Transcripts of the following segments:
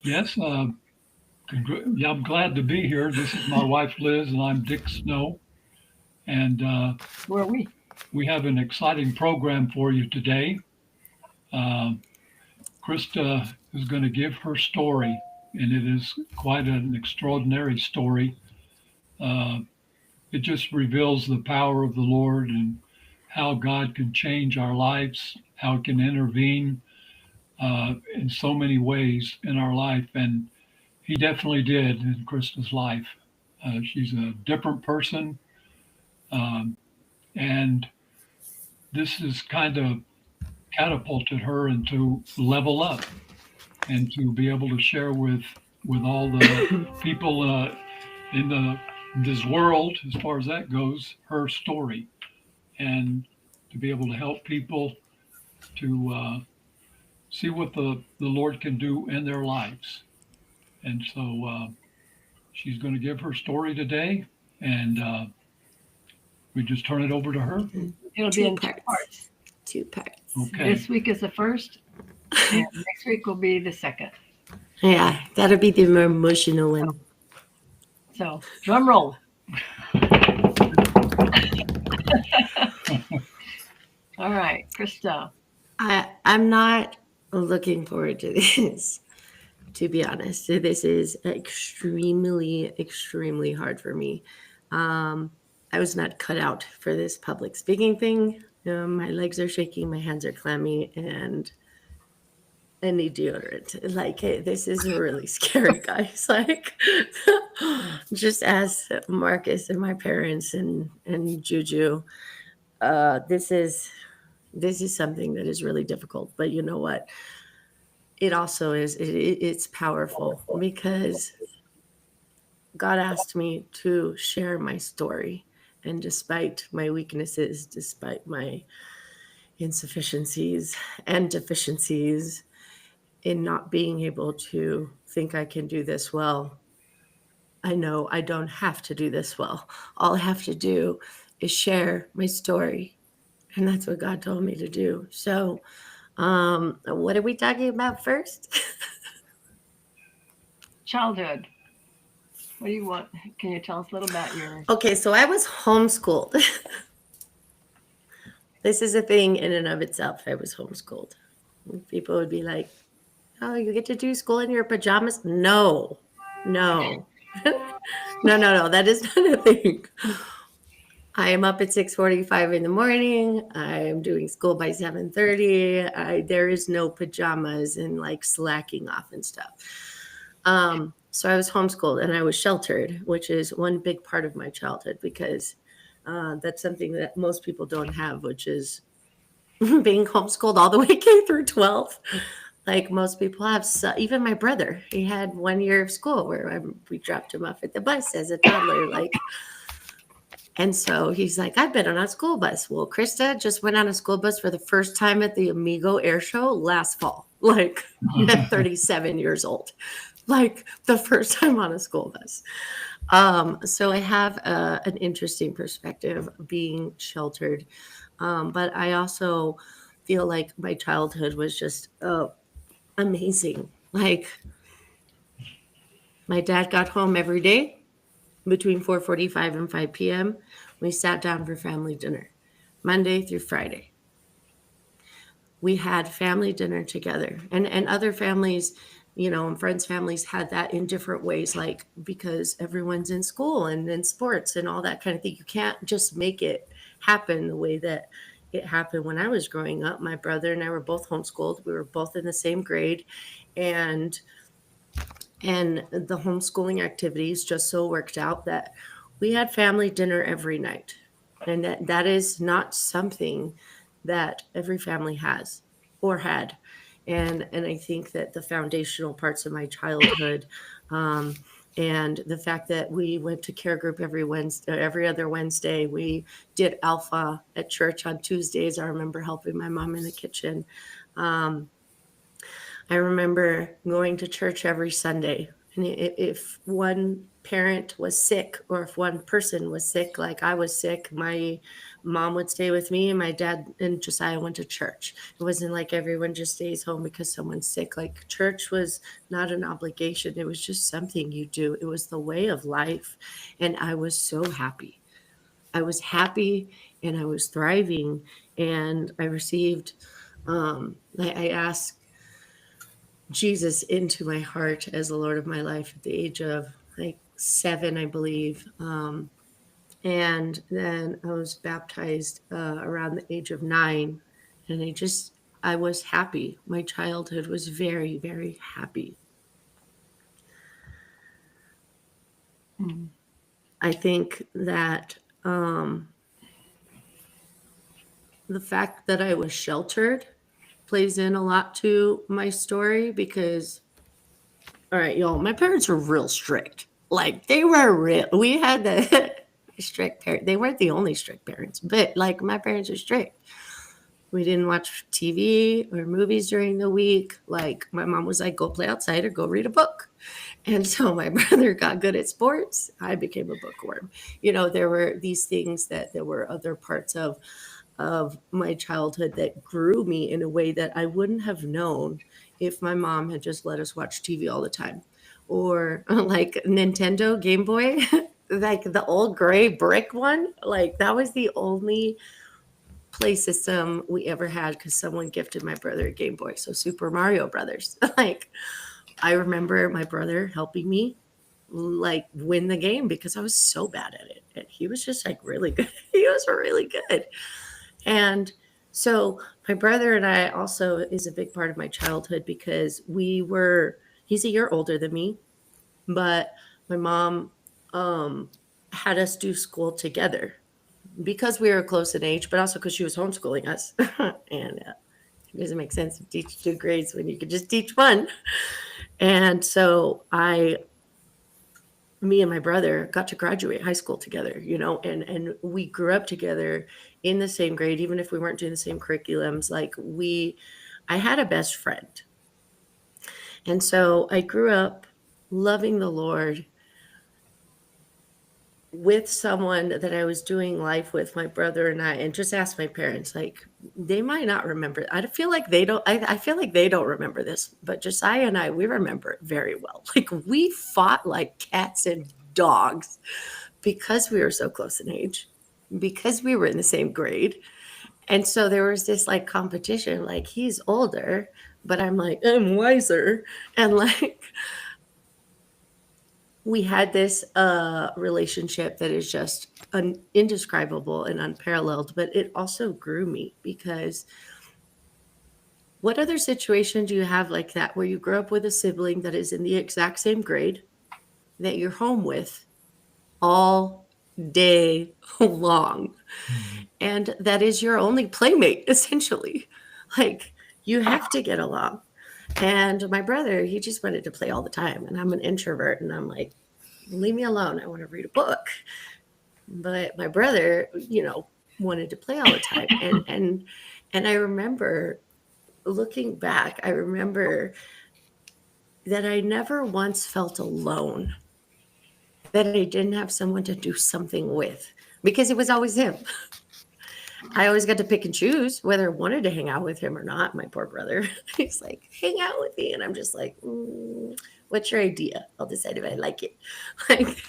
Yes, yeah, I'm glad to be here. This is my wife Liz, and I'm Dick Snow, and Where are we? we have an exciting program for you today. Um Krista is going to give her story, and it is quite an extraordinary story. Uh, it just reveals the power of the Lord and how God can change our lives, how it can intervene in so many ways in our life. And He definitely did in Krista's life. She's a different person, um, and this has kind of catapulted her into level up and to be able to share with all the people in the this world, as far as that goes, her story, and to be able to help people to see what the Lord can do in their lives. And so she's going to give her story today, and we just turn it over to her. It'll be Two in two parts. parts. Two parts. Okay. This week is the first, and next week will be the second. Yeah, that'll be the more emotional one. So, drum roll. All right, Krista. I'm not looking forward to this, to be honest. This is extremely hard for me. Um, I was not cut out for this public speaking thing. My legs are shaking, my hands are clammy, and I need deodorant. Like, this is really scary, guys. Like, just ask Marcus and my parents and Juju. This is something that is really difficult. But you know what? It also is. It's powerful because God asked me to share my story, and despite my weaknesses, despite my insufficiencies and deficiencies, in not being able to think I can do this well, I know I don't have to do this well. All I have to do is share my story. And that's what God told me to do. So, what are we talking about first? Childhood. What do you want? Can you tell us a little about your? Okay, so I was homeschooled. This is a thing in and of itself. I was homeschooled. People would be like, "Oh, you get to do school in your pajamas?" No, no, no. That is not a thing. I am up at 6:45 in the morning. I am doing school by 7:30. There is no pajamas and like slacking off and stuff. So I was homeschooled and I was sheltered, which is one big part of my childhood because that's something that most people don't have, which is being homeschooled all the way K through 12. Like most people have, so, even my brother, he had 1 year of school where we dropped him off at the bus as a toddler. Like, and so he's like, I've been on a school bus. Well, Krista just went on a school bus for the first time at the Amigo Air Show last fall, like at 37 years old, like the first time on a school bus. So I have an interesting perspective being sheltered. But I also feel like my childhood was just amazing. Like my dad got home every day between 4:45 and 5 p.m. We sat down for family dinner, Monday through Friday. We had family dinner together, and other families, and friends' families had that in different ways, like because everyone's in school and in sports and all that kind of thing. You can't just make it happen the way that it happened when I was growing up. My brother and I were both homeschooled. We were both in the same grade, and the homeschooling activities just so worked out that we had family dinner every night, and that is not something that every family has or had. And I think that the foundational parts of my childhood, um, and the fact that we went to care group every Wednesday, every other Wednesday, we did alpha at church on Tuesdays. I remember helping my mom in the kitchen. um, I remember going to church every Sunday. And if one parent was sick or if one person was sick, like I was sick, my mom would stay with me, and my dad and Josiah went to church. It wasn't like everyone just stays home because someone's sick. Like church was not an obligation. It was just something you do. It was the way of life. And I was so happy. I was happy and I was thriving. And I received, I asked Jesus into my heart as the Lord of my life at the age of like 7, I believe. And then I was baptized around the age of 9. And I was happy. My childhood was very, very happy. Mm. I think that the fact that I was sheltered plays in a lot to my story because, all right, y'all, my parents were real strict. Like they were real. We had the strict parents. They weren't the only strict parents, but like my parents are strict. We didn't watch TV or movies during the week. Like my mom was like, go play outside or go read a book. And so my brother got good at sports. I became a bookworm. You know, there were these things that there were other parts of my childhood that grew me in a way that I wouldn't have known if my mom had just let us watch TV all the time. Or like Nintendo Game Boy, like the old gray brick one. Like that was the only play system we ever had because someone gifted my brother a Game Boy. So Super Mario Brothers. Like I remember my brother helping me like win the game because I was so bad at it. And he was just like really good. He was really good. And so my brother and I also is a big part of my childhood because he's a year older than me, but my mom had us do school together because we were close in age, but also because she was homeschooling us. And it doesn't make sense to teach 2 grades when you could just teach 1. And so me and my brother got to graduate high school together, you know, and we grew up together in the same grade, even if we weren't doing the same curriculums. Like I had a best friend. And so I grew up loving the Lord with someone that I was doing life with, my brother and I, and just ask my parents, like, they might not remember. I feel like they don't, I feel like they don't remember this, but Josiah and I, we remember it very well. Like we fought like cats and dogs because we were so close in age, because we were in the same grade. And so there was this like competition, like he's older, but I'm like, I'm wiser. And like, we had this relationship that is just indescribable and unparalleled, but it also grew me because what other situation do you have like that where you grow up with a sibling that is in the exact same grade that you're home with all day long? And that is your only playmate, essentially. Like you have to get along. And my brother, he just wanted to play all the time. And I'm an introvert. And I'm like, leave me alone. I want to read a book. But my brother, you know, wanted to play all the time. And I remember looking back, I remember that I never once felt alone, that I didn't have someone to do something with because it was always him. I always got to pick and choose whether I wanted to hang out with him or not. My poor brother, he's like, hang out with me. And I'm just like, what's your idea? I'll decide if I like it. Like,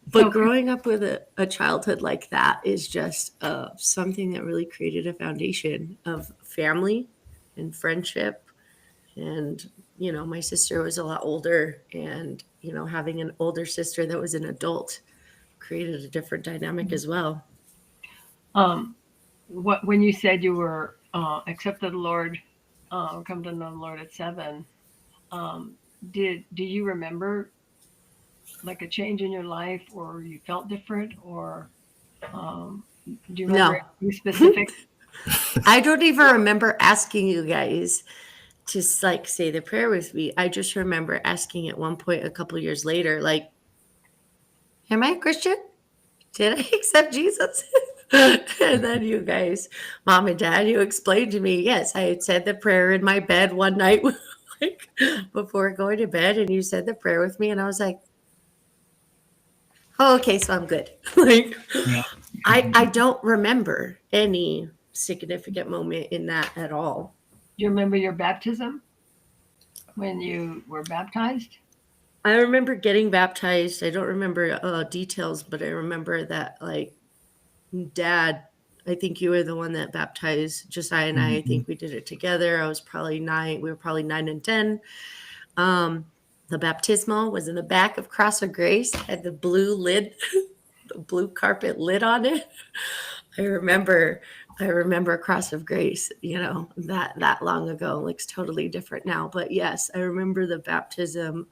but growing up with a childhood like that is just something that really created a foundation of family and friendship. And, you know, my sister was a lot older and, you know, having an older sister that was an adult created a different dynamic as well. When you said you were accepted the Lord, come to know the Lord at 7, do you remember like a change in your life, or you felt different, or do you remember any specific? I don't even remember asking you guys to like say the prayer with me. I just remember asking at one point a couple years later, like, am I a Christian? Did I accept Jesus? And then you guys, mom and dad, you explained to me, yes, I had said the prayer in my bed one night like, before going to bed, and you said the prayer with me, and I was like, Oh, okay, so I'm good. Like, Yeah. I don't remember any significant moment in that at all. Do you remember your baptism when you were baptized? I remember getting baptized. I don't remember details, but I remember that like dad, I think you were the one that baptized Josiah and I Mhm. think we did it together. I was probably 9. We were probably 9 and 10. Um, the baptismal was in the back of Cross of Grace, had the blue lid, the blue carpet lid on it. I remember I remember Cross of Grace, that long ago. Looks totally different now. But yes, I remember the baptism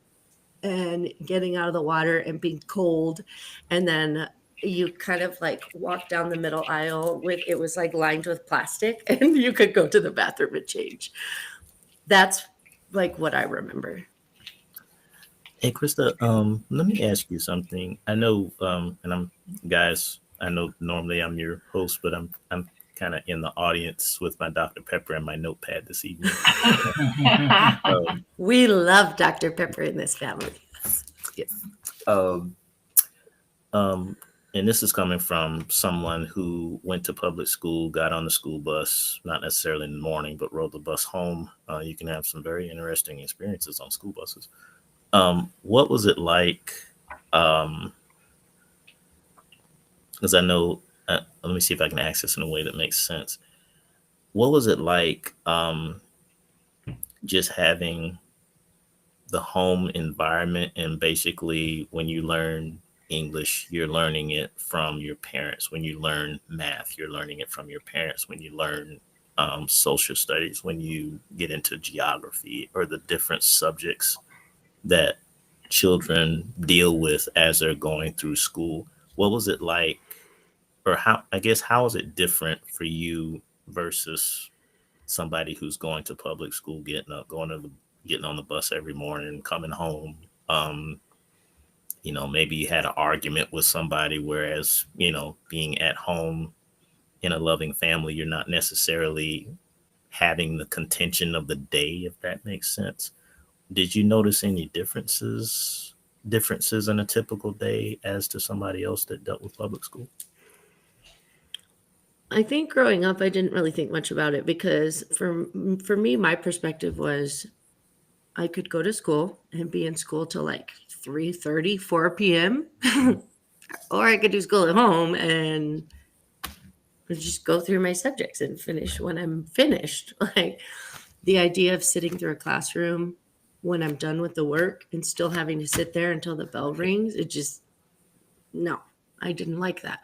and getting out of the water and being cold. And then you kind of like walk down the middle aisle with it was like lined with plastic and you could go to the bathroom and change. That's like what I remember. Hey, Krista, let me ask you something. I know, and I'm guys. I know normally I'm your host, but I'm kind of in the audience with my Dr. Pepper and my notepad this evening. Um, We love Dr. Pepper in this family. Yes. um, um, and this is coming from someone who went to public school, got on the school bus, not necessarily in the morning, but rode the bus home. You can have some very interesting experiences on school buses. What was it like? Um, because I know, let me see if I can ask this in a way that makes sense. What was it like just having the home environment and basically when you learn English, you're learning it from your parents. When you learn math, you're learning it from your parents. When you learn social studies, when you get into geography or the different subjects that children deal with as they're going through school, what was it like? Or how, I guess, how is it different for you versus somebody who's going to public school, getting on the bus every morning, coming home? Maybe you had an argument with somebody, whereas, being at home in a loving family, you're not necessarily having the contention of the day, if that makes sense. Did you notice any differences in a typical day as to somebody else that dealt with public school? I think growing up, I didn't really think much about it because for me, my perspective was I could go to school and be in school till like 3:30, 4 p.m. Or I could do school at home and just go through my subjects and finish when I'm finished. Like the idea of sitting through a classroom when I'm done with the work and still having to sit there until the bell rings, no, I didn't like that.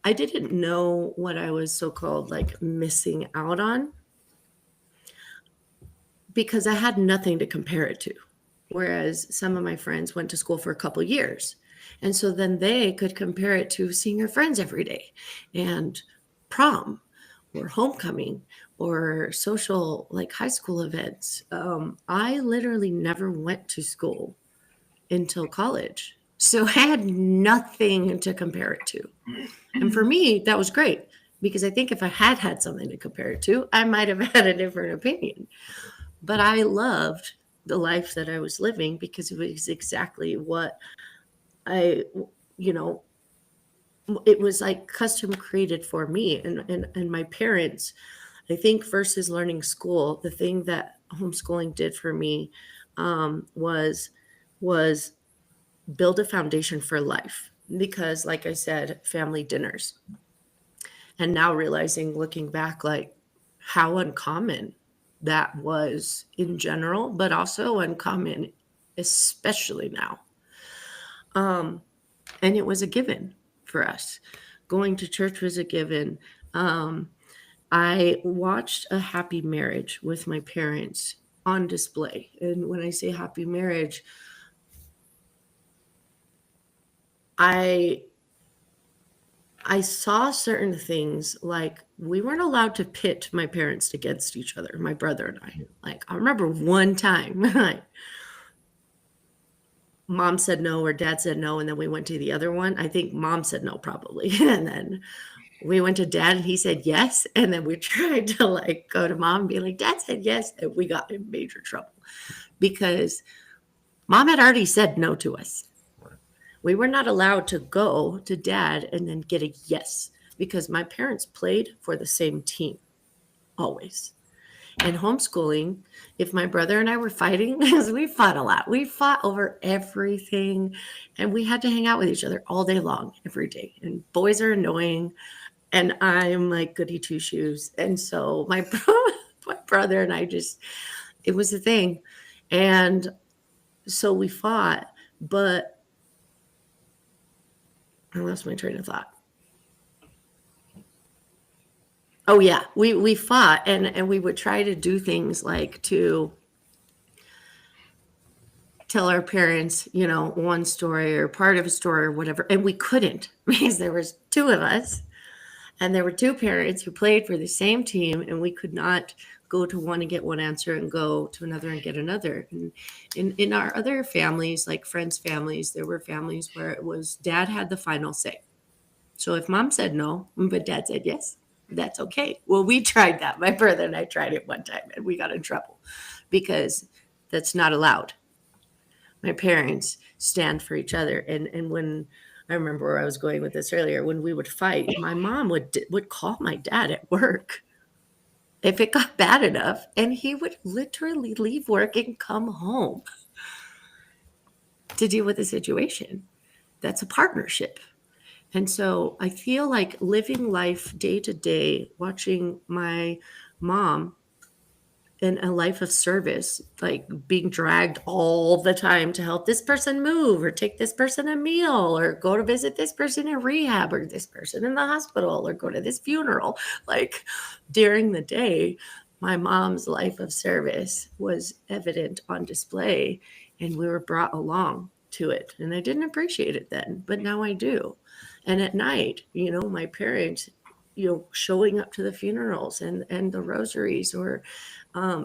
I didn't know what I was so-called like missing out on because I had nothing to compare it to. Whereas some of my friends went to school for a couple years. And so then they could compare it to seeing your friends every day and prom or homecoming or social like high school events. I literally never went to school until college. So I had nothing to compare it to. And for me, that was great because I think if I had had something to compare it to, I might have had a different opinion. But I loved the life that I was living because it was exactly what I, you know, it was like custom created for me and my parents. I think versus learning school, the thing that homeschooling did for me was was build a foundation for life. Because, like I said, family dinners, and now realizing, looking back, like how uncommon that was in general, but also uncommon, especially now. Um, and it was a given for us. Going to church was a given. Um, I watched A Happy Marriage with my parents on display. And when I say happy marriage, I I saw certain things like we weren't allowed to pit my parents against each other, my brother and I. Like I remember one time like mom said no or dad said no and then we went to the other one. I think mom said no probably. And then we went to dad and he said yes. And then we tried to like go to mom and be like, dad said yes. And we got in major trouble because mom had already said no to us. We were not allowed to go to dad and then get a yes, because my parents played for the same team always. And homeschooling, if my brother and I were fighting, because we fought a lot, we fought over everything, and we had to hang out with each other all day long, every day. And boys are annoying, and I'm like goody two shoes. And so my brother and I just, it was a thing. And so we fought, but I lost my train of thought. Oh yeah, we fought, and we would try to do things like to tell our parents, one story or part of a story or whatever, and we couldn't because there was two of us, and there were two parents who played for the same team, and we could not go to one and get one answer and go to another and get another. And in our other families, like friends' families, there were families where it was dad had the final say. So if mom said no, but dad said yes, that's okay. Well, we tried that. My brother and I tried it one time, and we got in trouble because that's not allowed. My parents stand for each other. And when I remember where I was going with this earlier, when we would fight, my mom would call my dad at work if it got bad enough, and he would literally leave work and come home to deal with the situation. That's a partnership. And so I feel like living life day to day, watching my mom in a life of service, like being dragged all the time to help this person move or take this person a meal or go to visit this person in rehab or this person in the hospital or go to this funeral. Like during the day, my mom's life of service was evident on display, and we were brought along to it. And I didn't appreciate it then, but now I do. And at night, my parents, showing up to the funerals and the rosaries, or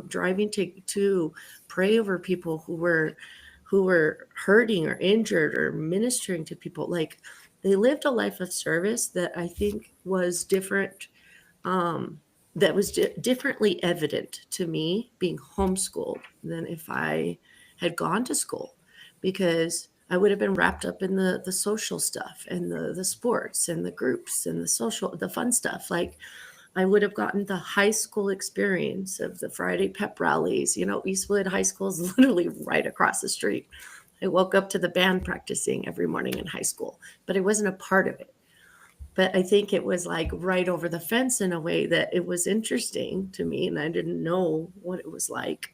driving to pray over people who were hurting or injured, or ministering to people. Like, they lived a life of service that I think was different, that was differently evident to me being homeschooled than if I had gone to school, because I would have been wrapped up in the social stuff and the sports and the groups and the fun stuff. Like, I would have gotten the high school experience of the Friday pep rallies. Eastwood High School is literally right across the street. I woke up to the band practicing every morning in high school, but I wasn't a part of it. But I think it was like right over the fence in a way that it was interesting to me, and I didn't know what it was like.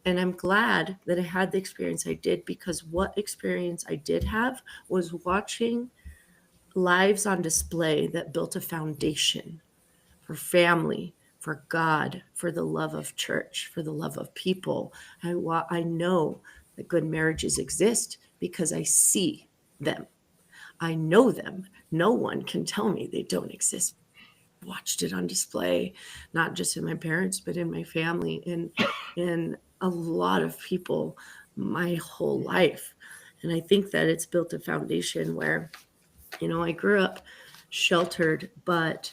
And I'm glad that I had the experience I did, because what experience I did have was watching lives on display that built a foundation for family, for God, for the love of church, for the love of people. I know that good marriages exist because I see them. I know them. No one can tell me they don't exist. Watched it on display, not just in my parents, but in my family, and in a lot of people my whole life. And I think that it's built a foundation where, I grew up sheltered, but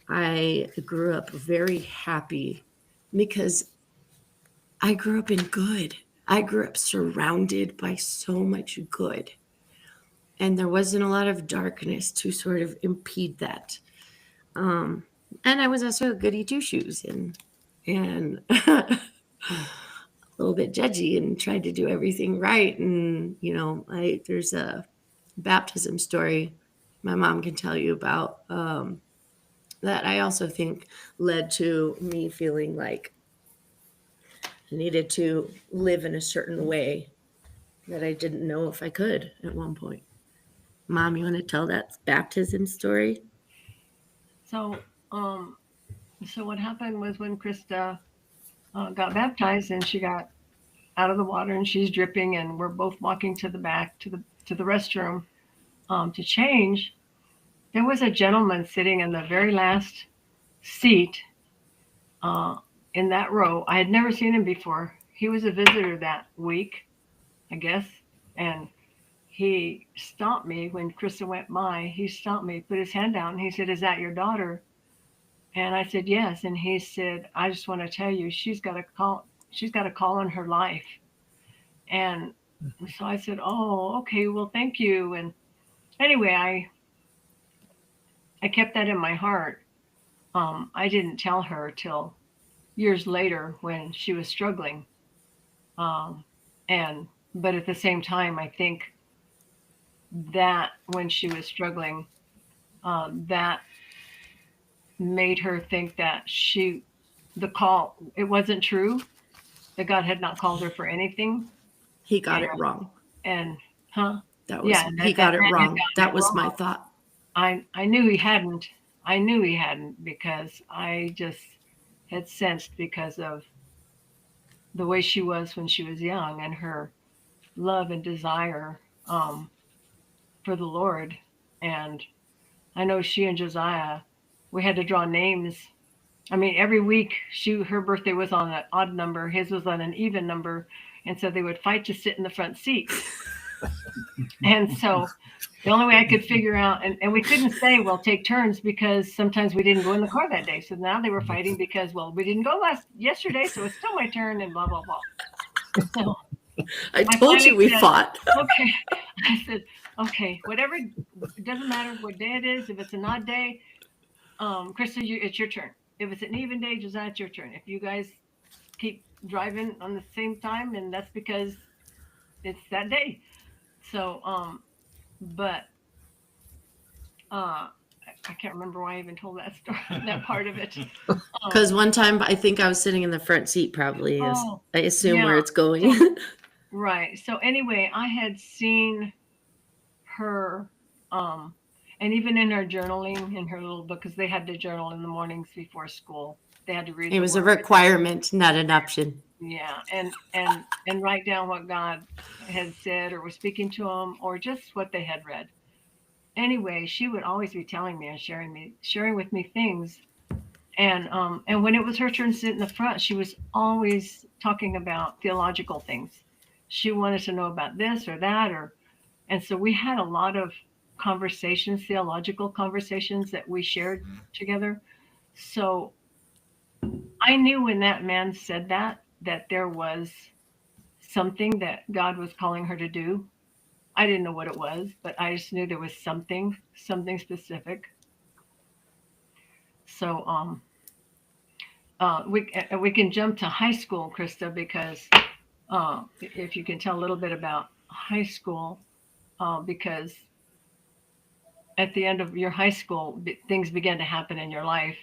I grew up very happy because I grew up in good. I grew up surrounded by so much good. And there wasn't a lot of darkness to sort of impede that. And I was also a goody two shoes and a little bit judgy and tried to do everything right. And, there's a baptism story my mom can tell you about, that I also think led to me feeling like I needed to live in a certain way that I didn't know if I could at one point. Mom, you want to tell that baptism story? So, so what happened was when Krista got baptized and she got out of the water and she's dripping, and we're both walking to the back to the restroom to change. There was a gentleman sitting in the very last seat in that row. I had never seen him before. He was a visitor that week, I guess, and he stopped me when Krista went by. He stopped me, put his hand down, and he said, "Is that your daughter?" And I said, "Yes." And he said, "I just want to tell you, she's got a call. She's got a call in her life." And So I said, "Oh, okay, well, thank you." And anyway, I kept that in my heart. I didn't tell her till years later when she was struggling. Um, and but at the same time, I think that when she was struggling, that made her think that the call, it wasn't true, that God had not called her for anything. He got And, it wrong. and huh? That Yeah, was, he that got it man had wrong. gotten That it was my wrong. thought. I knew he hadn't. I knew he hadn't because I just had sensed because of the way she was when she was young and her love and desire um, for the Lord. And I know she and Josiah, we had to draw names. I mean, every week her birthday was on an odd number, his was on an even number, and so they would fight to sit in the front seat. And so the only way I could figure out, and we couldn't say, well, take turns because sometimes we didn't go in the car that day. So now they were fighting because, well, we didn't go yesterday, so it's still my turn, and blah blah blah. So I I told you finally we said, fought. okay. I said, okay, whatever. It doesn't matter what day it is. If it's an odd day, Krista, it's your turn. If it's an even day, Josiah, it's your turn. If you guys keep driving on the same time, and that's because it's that day. So, but I can't remember why I even told that story, that part of it. Because one time I think I was sitting in the front seat, probably, as Oh, I assume where yeah. it's going. So, right. So anyway, I had seen her, um, and even in her journaling, in her little book, because they had to journal in the mornings before school. They had to read It the was a word. requirement, not an option. Yeah, and write down what God had said or was speaking to them, or just what they had read. Anyway, she would always be telling me and sharing with me things. And when it was her turn to sit in the front, she was always talking about theological things. She wanted to know about this or that, and so we had a lot of conversations, theological conversations that we shared together. So I knew when that man said that there was something that God was calling her to do. I didn't know what it was, but I just knew there was something specific. So we can jump to high school, Krista, because if you can tell a little bit about high school, because at the end of your high school, things began to happen in your life.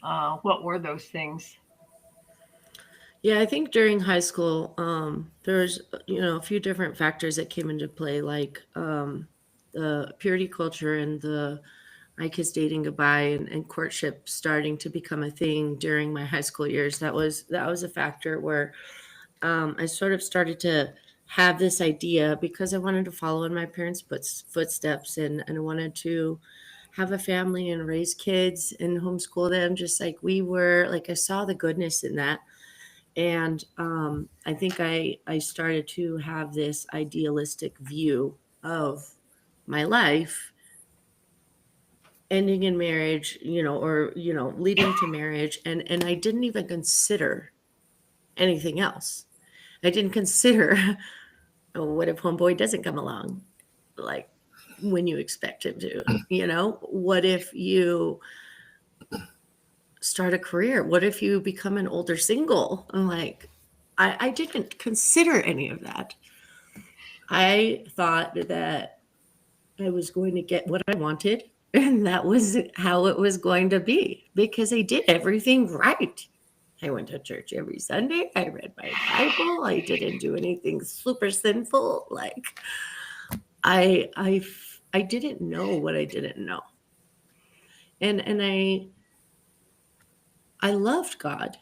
What were those things? Yeah, I think during high school, there's a few different factors that came into play, like the purity culture and the my kids dating goodbye and courtship starting to become a thing during my high school years. That was a factor where I sort of started to have this idea because I wanted to follow in my parents' footsteps and I wanted to have a family and raise kids and homeschool them just like we were. Like I saw the goodness in that. And I think I started to have this idealistic view of my life ending in marriage, or leading to marriage, and I didn't even consider anything else. I didn't consider, oh, what if homeboy doesn't come along like when you expect him to? What if you start a career? What if you become an older single? I'm like, I didn't consider any of that. I thought that I was going to get what I wanted, and that was how it was going to be because I did everything right. I went to church every Sunday. I read my Bible. I didn't do anything super sinful. Like I didn't know what I didn't know, and I loved God,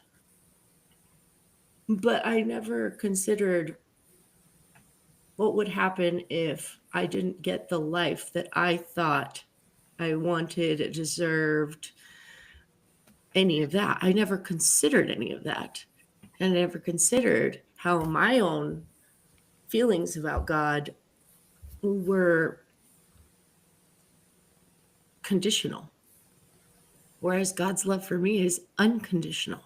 but I never considered what would happen if I didn't get the life that I thought I wanted, deserved, any of that. I never considered any of that. And I never considered how my own feelings about God were conditional, whereas God's love for me is unconditional.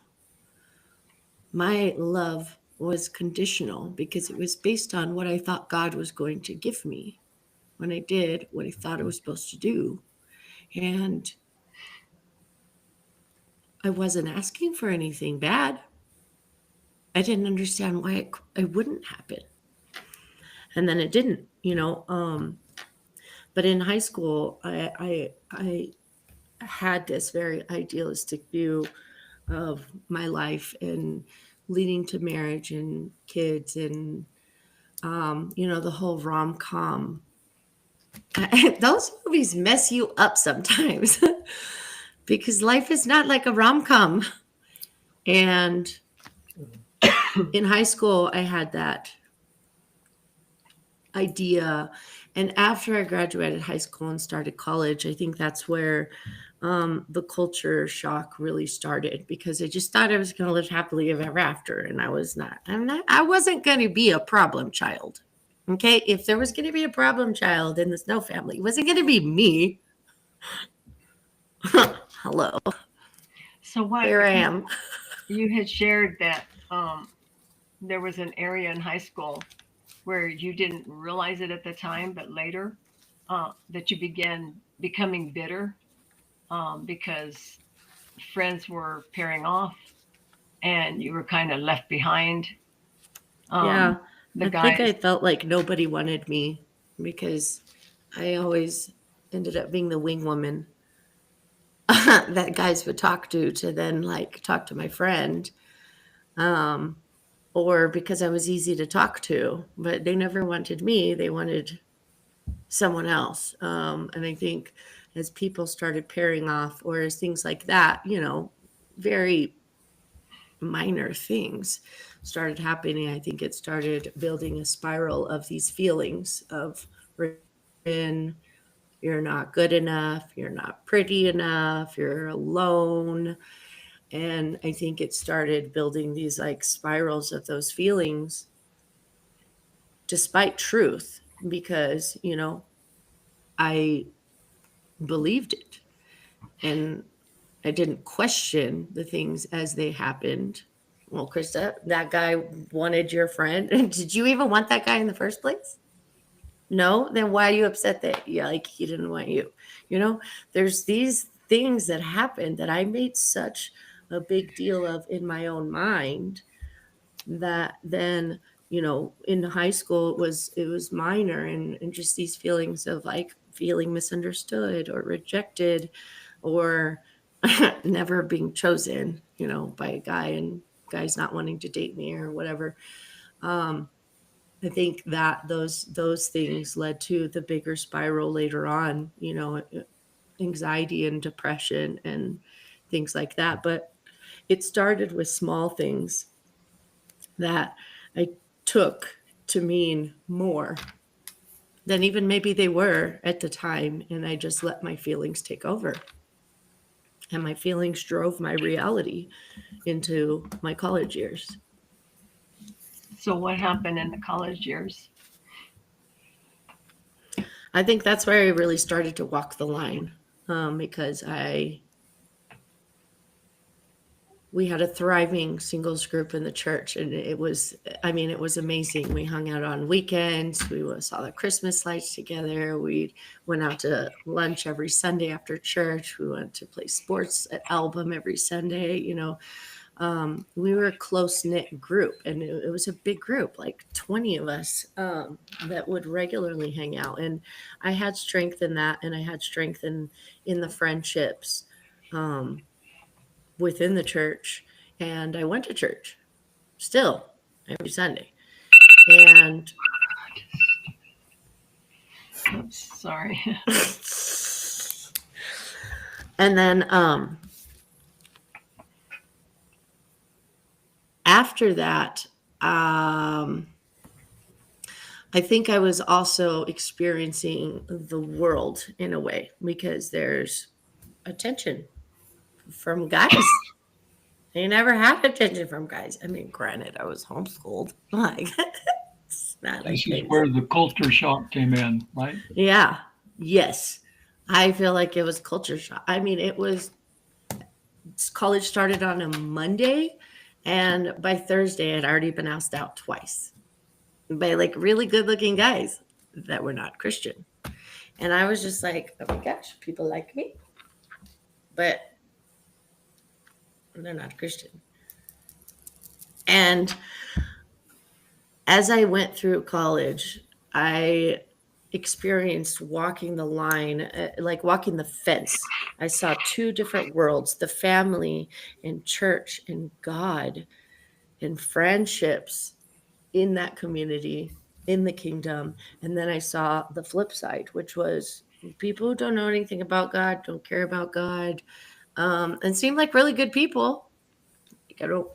My love was conditional because it was based on what I thought God was going to give me when I did what I thought I was supposed to do. And I wasn't asking for anything bad. I didn't understand why it wouldn't happen. And then it didn't, but in high school, I had this very idealistic view of my life and leading to marriage and kids and, the whole rom-com. Those movies mess you up sometimes because life is not like a rom-com. And in high school, I had that idea. And after I graduated high school and started college, I think that's where the culture shock really started, because I just thought I was going to live happily ever after. And I was not. I wasn't going to be a problem child. Okay. If there was going to be a problem child in the Snow family, it wasn't going to be me. Hello. So what? Here I am. You had shared that there was an area in high school where you didn't realize it at the time, but later that you began becoming bitter because friends were pairing off and you were kind of left behind. Yeah. The I guys. think I felt like nobody wanted me because I always ended up being the wing woman that guys would talk to then talk to my friend. Or because I was easy to talk to, but they never wanted me. They wanted someone else. And I think as people started pairing off, or as things like that, very minor things started happening, I think it started building a spiral of these feelings of you're not good enough, you're not pretty enough, you're alone. And I think it started building these spirals of those feelings despite truth, because, I believed it and I didn't question the things as they happened. Well, Krista, that guy wanted your friend. Did you even want that guy in the first place? No? Then why are you upset that he didn't want you? There's these things that happened that I made such a big deal of in my own mind that then, in high school it was minor, and just these feelings of feeling misunderstood or rejected or never being chosen, by a guy, and guys not wanting to date me or whatever. I think that those things led to the bigger spiral later on, anxiety and depression and things like that. But it started with small things that I took to mean more than even maybe they were at the time. And I just let my feelings take over. And my feelings drove my reality into my college years. So what happened in the college years? I think that's where I really started to walk the line, because we had a thriving singles group in the church, and it was amazing. We hung out on weekends. We saw the Christmas lights together. We went out to lunch every Sunday after church. We went to play sports at Album every Sunday. We were a close-knit group, and it was a big group, like 20 of us that would regularly hang out. And I had strength in that, and I had strength in the friendships within the church. And I went to church still every Sunday. And Oops, sorry. and then after that, I think I was also experiencing the world in a way, because there's attention from guys. I never had attention from guys. I mean, granted, I was homeschooled. It's not This is where the culture shock came in, right? Yeah. Yes. I feel like it was culture shock. I mean, college started on a Monday, And by Thursday, I'd already been asked out twice by like really good looking guys that were not Christian. And I was just like, oh my gosh, people like me, but they're not Christian. And as I went through college, I experienced walking the line, like walking the fence. I saw two different worlds, the family and church and God and friendships in that community, in the kingdom. And then I saw the flip side, which was people who don't know anything about God, don't care about God, and seem like really good people. I don't,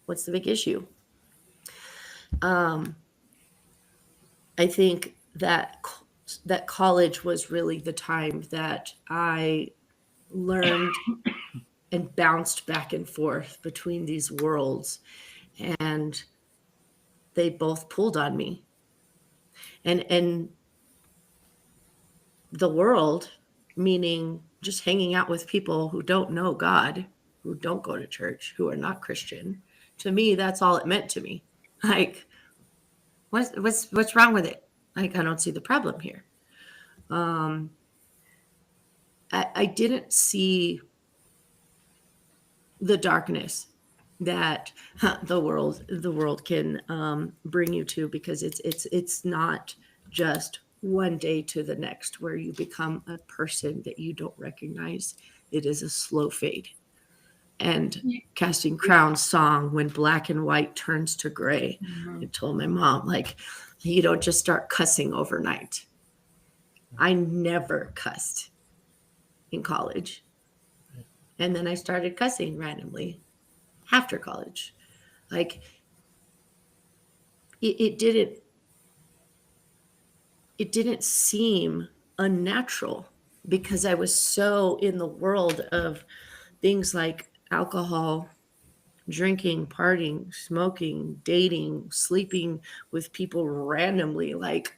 what's the big issue? Um, I think that college was really the time that I learned and bounced back and forth between these worlds, and they both pulled on me. And the world, meaning just hanging out with people who don't know God, who don't go to church, who are not Christian. To me, that's all it meant to me. Like, what's wrong with it? Like, I don't see the problem here. I didn't see the darkness that the world can bring you to, because it's not just one day to the next where you become a person that you don't recognize. It is a slow fade. And Casting Crowns song, when black and white turns to gray, I told my mom, like, you don't just start cussing overnight. I never cussed in college. And then I started cussing randomly after college. Like, it didn't seem unnatural, because I was so in the world of things like alcohol, drinking, partying, smoking, dating, sleeping with people randomly. Like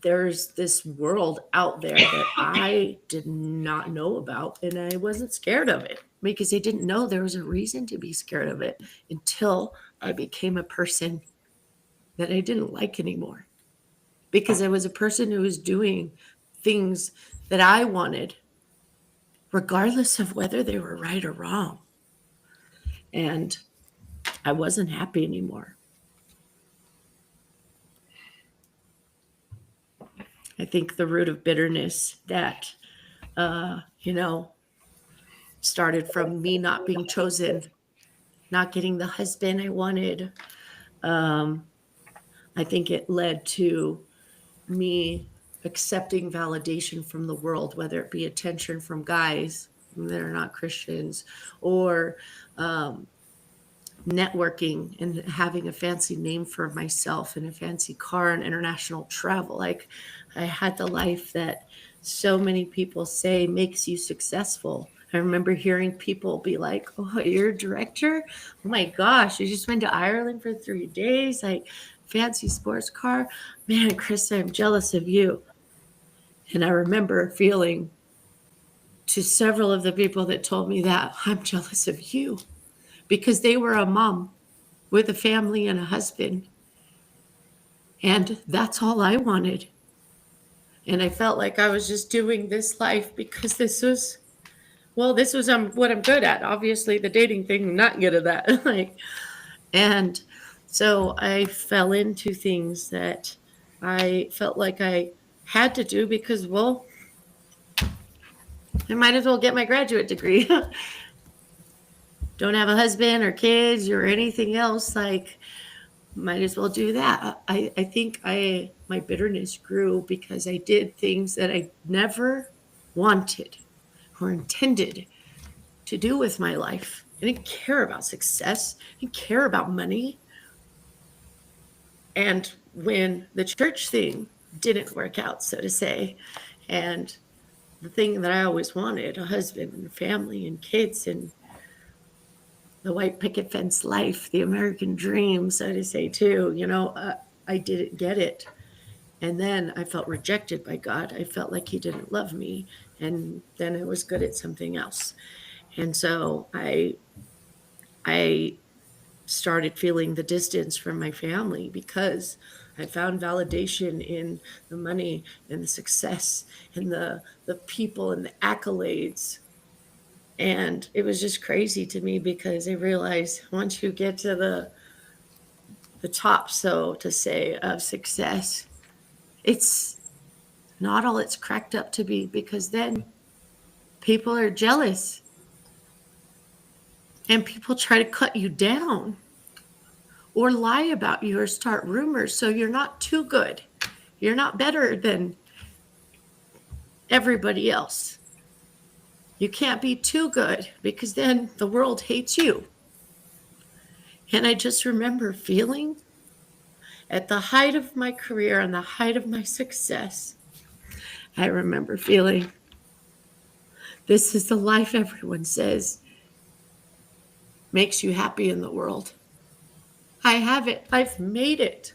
there's this world out there that I did not know about, and I wasn't scared of it, because I didn't know there was a reason to be scared of it until I became a person that I didn't like anymore, because I was a person who was doing things that I wanted, regardless of whether they were right or wrong. And I wasn't happy anymore. I think the root of bitterness that, started from me not being chosen, not getting the husband I wanted. I think it led to me accepting validation from the world, whether it be attention from guys that are not Christians, or networking and having a fancy name for myself and a fancy car and international travel. Like, I had the life that so many people say makes you successful. I remember hearing people be like, oh, you're a director? Oh my gosh, you just went to Ireland for 3 days, like fancy sports car. Man, Krista, I'm jealous of you. And I remember feeling, to several of the people that told me that, I'm jealous of you, because they were a mom with a family and a husband. And that's all I wanted. And I felt like I was just doing this life because this was what I'm good at. Obviously, the dating thing, I'm not good at that. And so I fell into things that I felt like I had to do because, well, I might as well get my graduate degree. Don't have a husband or kids or anything else. Like, might as well do that. I think my bitterness grew because I did things that I never wanted or intended to do with my life. I didn't care about success. I didn't care about money. And when the church thing didn't work out, so to say, and the thing that I always wanted, a husband and family and kids and the white picket fence life, the American dream, so to say, too, I didn't get it. And then I felt rejected by God. I felt like he didn't love me. And then I was good at something else. And so I I started feeling the distance from my family because I found validation in the money and the success and the people and the accolades. And it was just crazy to me because I realized once you get to the top, so to say, of success, it's not all it's cracked up to be, because then people are jealous and people try to cut you down or lie about you or start rumors. So you're not too good. You're not better than everybody else. You can't be too good because then the world hates you. And I just remember feeling at the height of my career and the height of my success, I remember feeling this is the life everyone says makes you happy in the world. I have it. I've made it.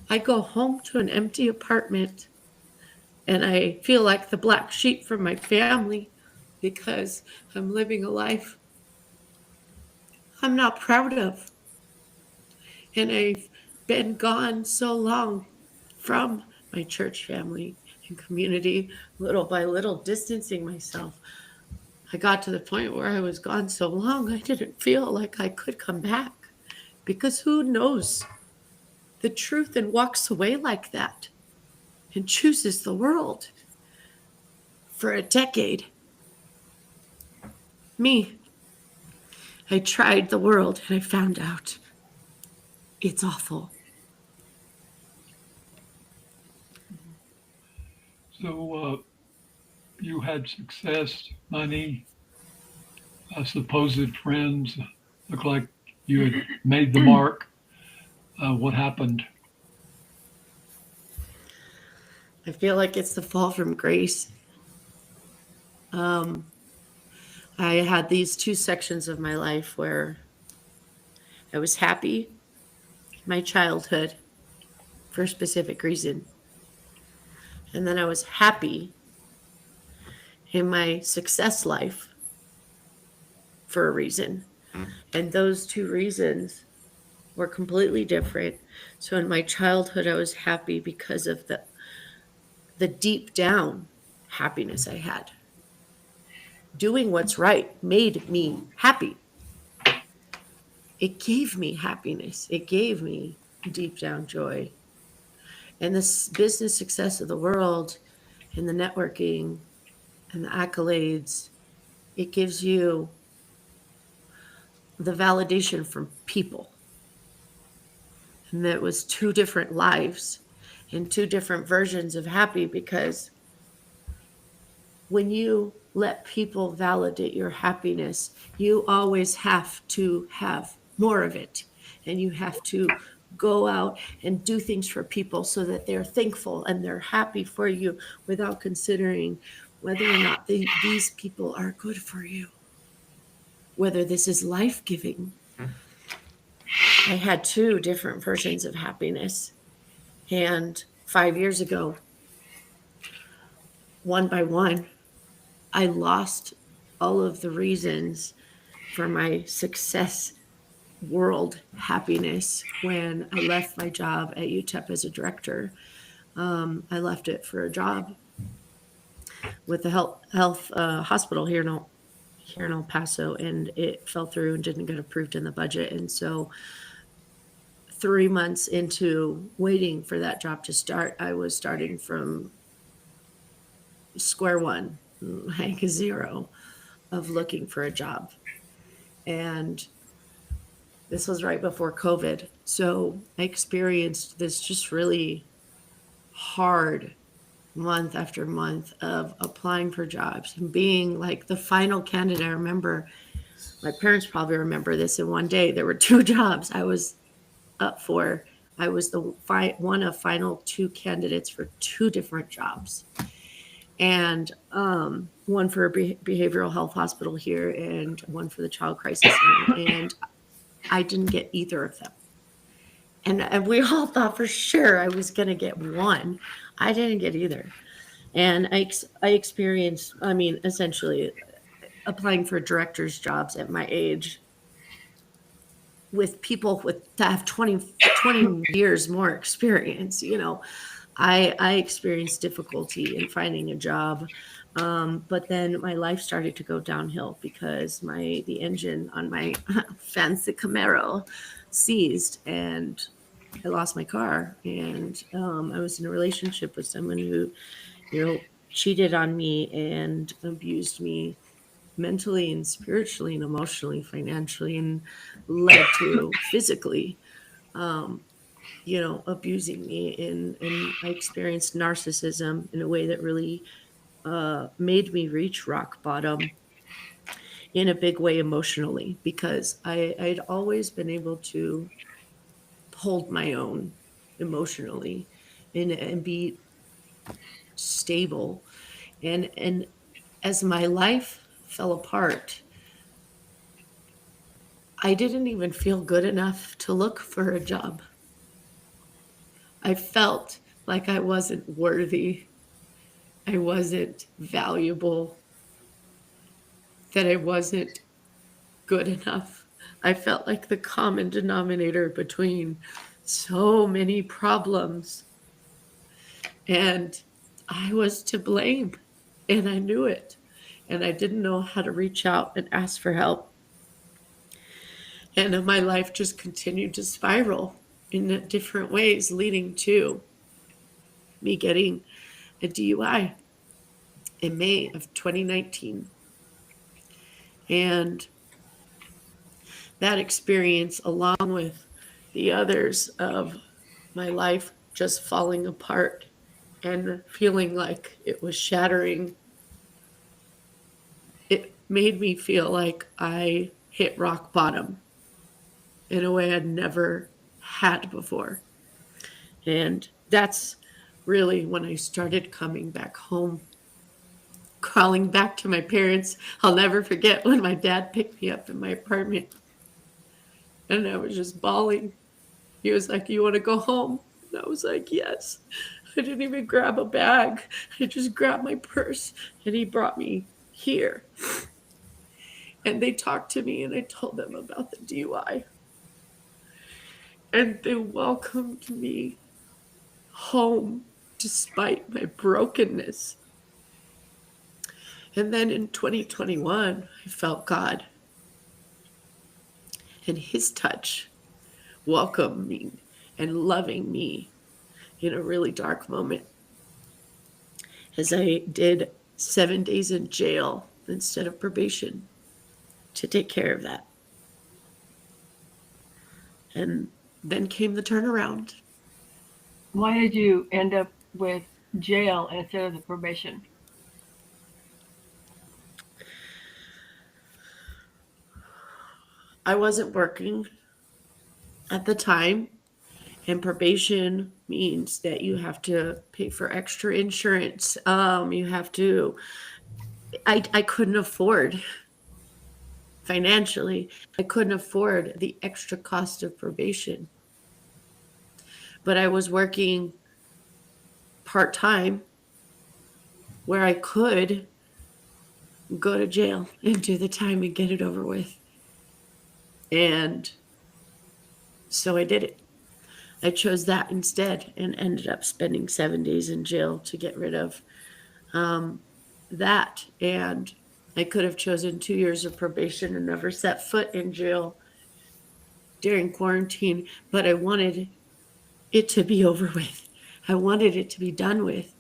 I go home to an empty apartment and I feel like the black sheep from my family because I'm living a life I'm not proud of. And I've been gone so long from my church family and community, little by little, distancing myself. I got to the point where I was gone so long, I didn't feel like I could come back, because who knows the truth and walks away like that and chooses the world for a decade. Me, I tried the world and I found out it's awful. So you had success, money, supposed friends. Looked like you had made the mark. What happened? I feel like it's the fall from grace. Um, I had these two sections of my life where I was happy in my childhood for a specific reason. And then I was happy in my success life for a reason. And those two reasons were completely different. So in my childhood, I was happy because of the deep down happiness I had. Doing what's right made me happy. It gave me happiness. It gave me deep down joy. And this business success of the world and the networking and the accolades, it gives you the validation from people. And that was two different lives and two different versions of happy, because when you let people validate your happiness, you always have to have more of it. And you have to go out and do things for people so that they're thankful and they're happy for you, without considering whether or not these people are good for you, whether this is life-giving. I had two different versions of happiness. And 5 years ago, one by one, I lost all of the reasons for my success world happiness when I left my job at UTEP as a director. I left it for a job with the health hospital here in El Paso, and it fell through and didn't get approved in the budget. And so 3 months into waiting for that job to start, I was starting from square one, like zero, of looking for a job. And this was right before COVID. So I experienced this just really hard month after month of applying for jobs and being like the final candidate. I remember, my parents probably remember this, in one day there were two jobs I was up for. I was the one of final two candidates for two different jobs. And one for a behavioral health hospital here and one for the child crisis center. And I didn't get either of them. And we all thought for sure I was going to get one. I didn't get either. And I experienced, essentially applying for director's jobs at my age with people that have 20 years more experience. I experienced difficulty in finding a job, but then my life started to go downhill because the engine on my fancy Camaro seized, and I lost my car. And I was in a relationship with someone who, cheated on me and abused me mentally and spiritually and emotionally, financially, and led to physically. Abusing me, and I experienced narcissism in a way that really made me reach rock bottom in a big way emotionally, because I'd always been able to hold my own emotionally and be stable. And as my life fell apart, I didn't even feel good enough to look for a job. I felt like I wasn't worthy, I wasn't valuable, that I wasn't good enough. I felt like the common denominator between so many problems. And I was to blame. And I knew it. And I didn't know how to reach out and ask for help. And my life just continued to spiral in different ways, leading to me getting a DUI in May of 2019. And that experience, along with the others of my life just falling apart and feeling like it was shattering, it made me feel like I hit rock bottom in a way I'd never had before. And that's really when I started coming back home, crawling back to my parents. I'll never forget when my dad picked me up in my apartment and I was just bawling. He was like, "You want to go home?" And I was like, "Yes." I didn't even grab a bag. I just grabbed my purse and he brought me here. And they talked to me and I told them about the DUI. And they welcomed me home despite my brokenness. And then in 2021, I felt God and his touch welcoming and loving me in a really dark moment, as I did 7 days in jail instead of probation to take care of that. And then came the turnaround. Why did you end up with jail instead of the probation? I wasn't working at the time, and probation means that you have to pay for extra insurance. I couldn't afford financially, I couldn't afford the extra cost of probation. But I was working part time where I could go to jail and do the time and get it over with. And so I did it. I chose that instead and ended up spending 7 days in jail to get rid of that. And I could have chosen 2 years of probation and never set foot in jail during quarantine, but I wanted it to be over with. I wanted it to be done with.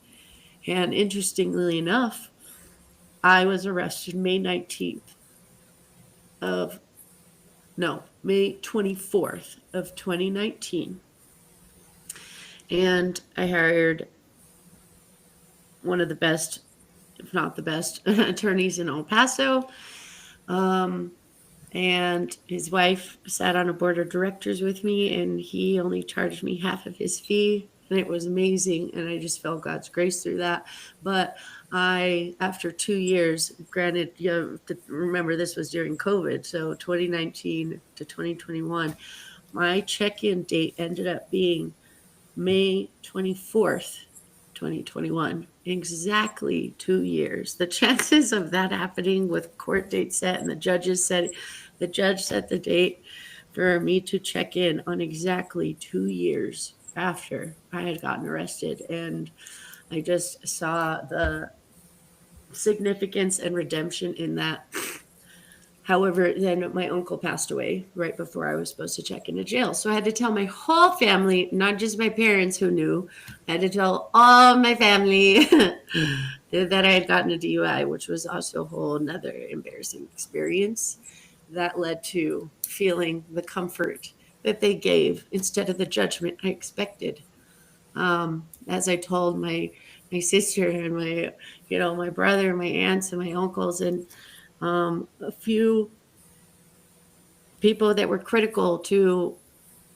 And interestingly enough, I was arrested May 24th of 2019. And I hired one of the best, if not the best, attorneys in El Paso. And his wife sat on a board of directors with me, and he only charged me half of his fee. And it was amazing. And I just felt God's grace through that. But after 2 years, granted, you have to remember this was during COVID. So 2019 to 2021, my check-in date ended up being May 24th, 2021, exactly 2 years. The chances of that happening with court date set and the judge set the date for me to check in on exactly 2 years after I had gotten arrested. And I just saw the significance and redemption in that. However, then my uncle passed away right before I was supposed to check into jail. So I had to tell my whole family, not just my parents who knew, I had to tell all my family that I had gotten a DUI, which was also a whole another embarrassing experience that led to feeling the comfort that they gave instead of the judgment I expected. As I told my sister and my brother, my aunts and my uncles, and a few people that were critical to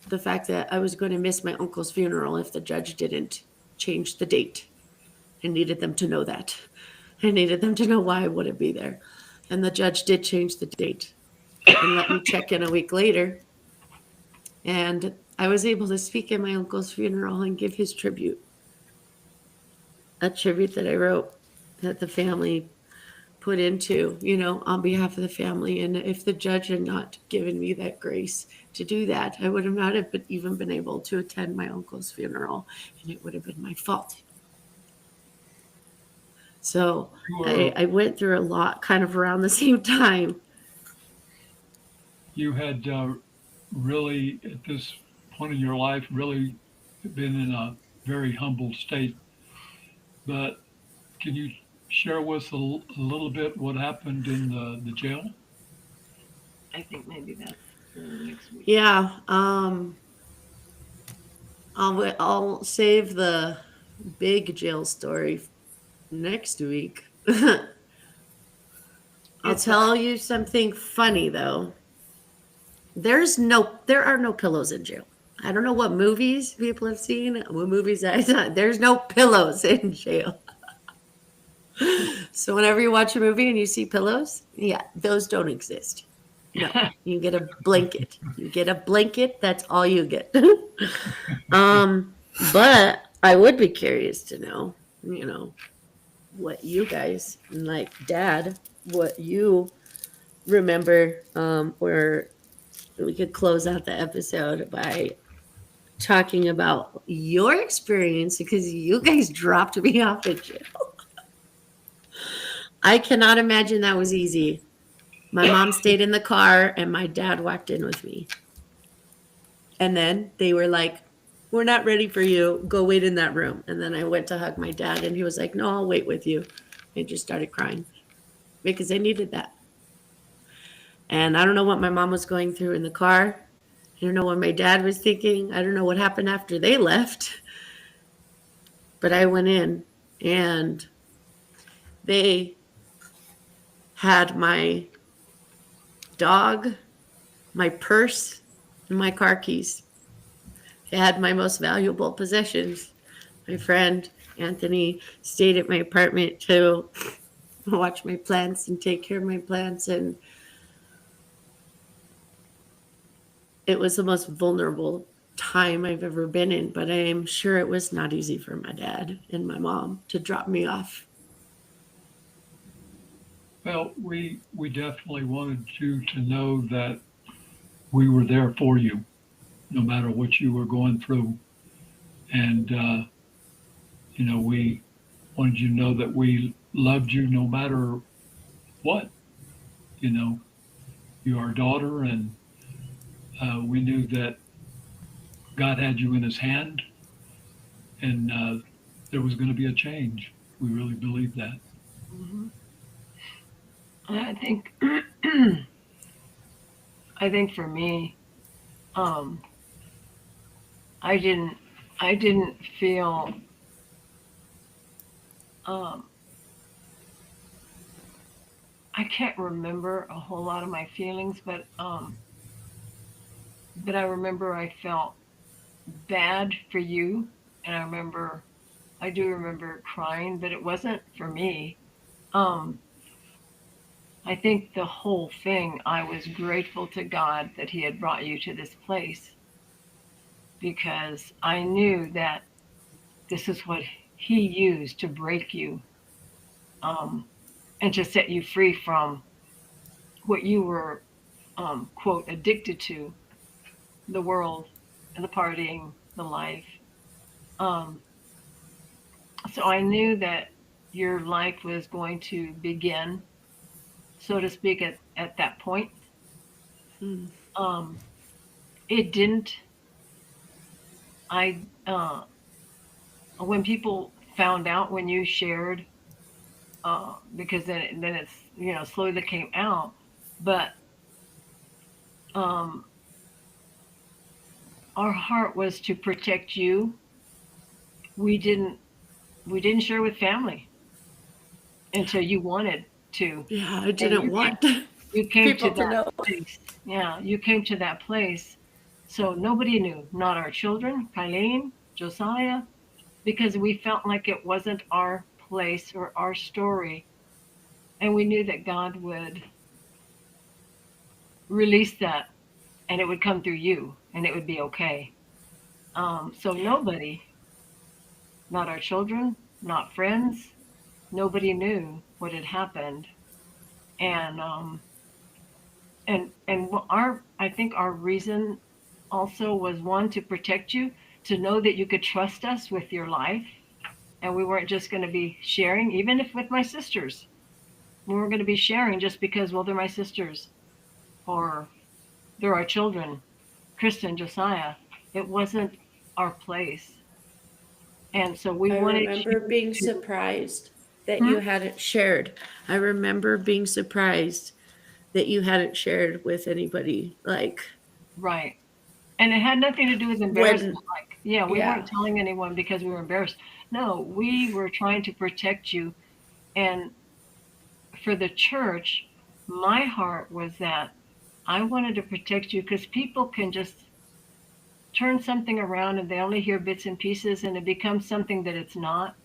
the fact that I was going to miss my uncle's funeral if the judge didn't change the date. I needed them to know that. I needed them to know why I wouldn't be there. And the judge did change the date and let me check in a week later. And I was able to speak at my uncle's funeral and give his tribute, a tribute that I wrote that the family put into, on behalf of the family. And if the judge had not given me that grace to do that, I would have not have even been able to attend my uncle's funeral, and it would have been my fault. So I went through a lot kind of around the same time. You had really, at this point in your life, really been in a very humble state. But can you share with us a little bit what happened in the jail? I think maybe that's next week. Yeah. I'll save the big jail story next week. I'll tell you something funny though. There are no pillows in jail. I don't know what movies people have seen, what movies I saw. There's no pillows in jail. So whenever you watch a movie and you see pillows, yeah, those don't exist. No, you get a blanket. You get a blanket. That's all you get. But I would be curious to know, what you guys, like Dad, what you remember, or we could close out the episode by talking about your experience because you guys dropped me off at jail. I cannot imagine that was easy. My mom stayed in the car and my dad walked in with me. And then they were like, "We're not ready for you. Go wait in that room." And then I went to hug my dad and he was like, "No, I'll wait with you." I just started crying because I needed that. And I don't know what my mom was going through in the car. I don't know what my dad was thinking. I don't know what happened after they left. But I went in and they had my dog, my purse, and my car keys. They had my most valuable possessions. My friend Anthony stayed at my apartment to watch my plants and take care of my plants. And it was the most vulnerable time I've ever been in, but I am sure it was not easy for my dad and my mom to drop me off. Well, we definitely wanted you to know that we were there for you, no matter what you were going through. And, we wanted you to know that we loved you no matter what. You're our daughter, and we knew that God had you in his hand, and there was going to be a change. We really believed that. Mm-hmm. I think I think for me, I didn't feel I can't remember a whole lot of my feelings, but I remember I felt bad for you, and I do remember crying, but it wasn't for me. Um, I think the whole thing, I was grateful to God that He had brought you to this place because I knew that this is what He used to break you, and to set you free from what you were, quote, addicted to. the world, the partying, the life. Um, so I knew that your life was going to begin, so to speak, at that point. Mm. Um, it didn't. I when people found out when you shared, because then it's slowly came out, but um, our heart was to protect you. We didn't we didn't share with family until you wanted to, Yeah, I and didn't want you came to people to that know. place. Yeah, you came to that place. So nobody knew, not our children, Kylene, Josiah, because we felt like it wasn't our place or our story. And we knew that God would release that and it would come through you and it would be okay. So nobody, not our children, not friends, nobody knew what had happened. And our I think our reason also was one to protect you, to know that you could trust us with your life, and we weren't just going to be sharing, even if with my sisters. We weren't going to be sharing just because, well, they're my sisters or they're our children, Krista and Josiah. It wasn't our place, and so we I wanted you remember being to. surprised that Hmm? you hadn't shared. I remember being surprised that you hadn't shared with anybody. Like Right. And it had nothing to do with embarrassment. when, Like, yeah, we yeah, weren't telling anyone because we were embarrassed. No, we were trying to protect you. And for the church, my heart was that I wanted to protect you because people can just turn something around and they only hear bits and pieces and it becomes something that it's not.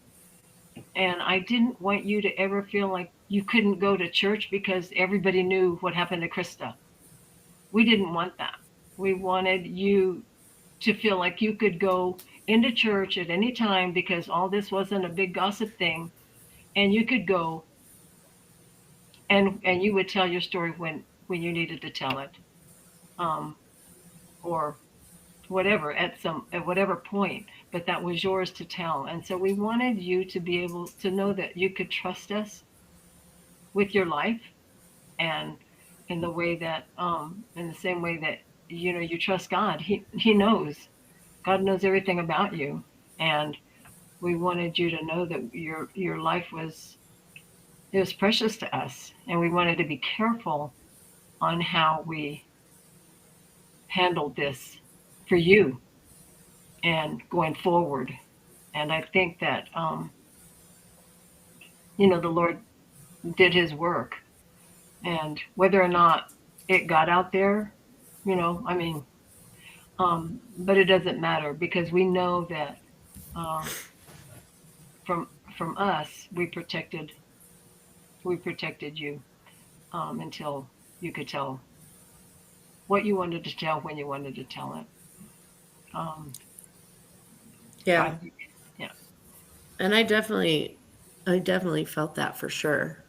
And I didn't want you to ever feel like you couldn't go to church because everybody knew what happened to Krista. We didn't want that. We wanted you to feel like you could go into church at any time because all this wasn't a big gossip thing, and you could go and you would tell your story when you needed to tell it, um, or whatever at whatever point, but that was yours to tell. And so we wanted you to be able to know that you could trust us with your life, and in the way that in the same way that you trust God. He knows. God knows everything about you, and we wanted you to know that your life was, it was precious to us, and we wanted to be careful on how we handled this for you and going forward. And I think that the Lord did His work, and whether or not it got out there, I mean, but it doesn't matter because we know that um, from from us we protected you until you could tell what you wanted to tell when you wanted to tell it. Um, so I yeah. think, yeah, And I definitely felt that for sure.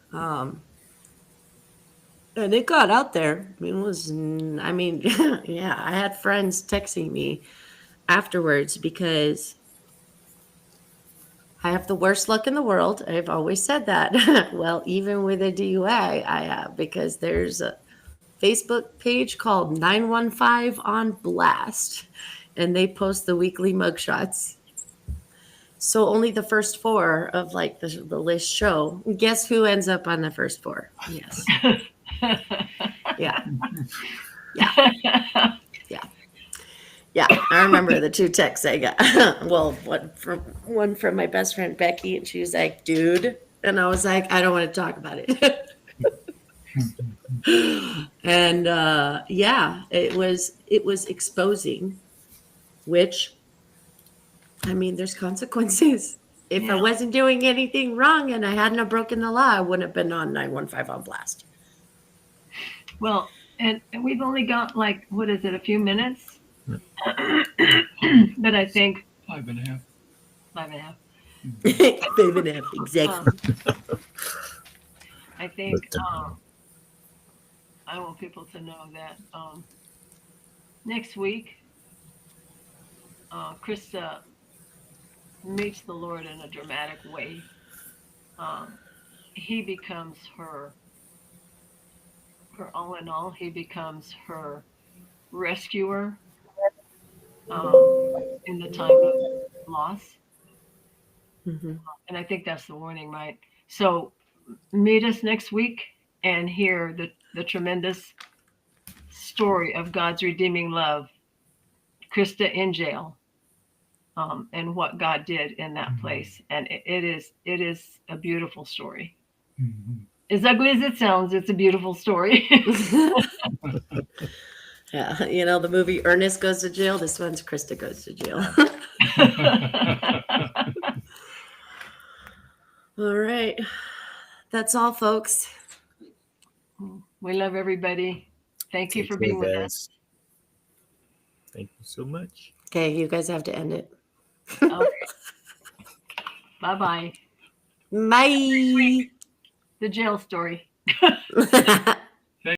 And it got out there. I mean, yeah, I had friends texting me afterwards because I have the worst luck in the world. I've always said that. Well, even with a DUI, I have, because there's a Facebook page called 915 on Blast, and they post the weekly mugshots. So only the first four of like the list show. Guess who ends up on the first four? Yes. Yeah. Yeah. Yeah. Yeah. I remember the two texts I got. Well, one from my best friend Becky, and she was like, dude. And I was like, I don't want to talk about it. And yeah, it was exposing, which, I mean, there's consequences. If I yeah. wasn't doing anything wrong and I hadn't have broken the law, I wouldn't have been on 915 on Blast. Well, and we've only got like, what is it, a few minutes, but I think 5.5. 5.5. Five and a half, exactly. I think But I want people to know that next week Krista meets the Lord in a dramatic way. Um, he becomes her all in all. He becomes her rescuer in the time of loss. Hmm. And I think that's the warning, right? So meet us next week and hear the tremendous story of God's redeeming love, Krista in jail, and what God did in that place. And it is a beautiful story. Mhm. As ugly as it sounds, it's a beautiful story. Yeah, you know, the movie Ernest Goes to Jail. This one's Krista Goes to Jail. All right. That's all, folks. We love everybody. Thank you Take for care, being with us. guys. Thank you so much. Okay, you guys have to end it. Okay. Bye bye. Bye. The jail story.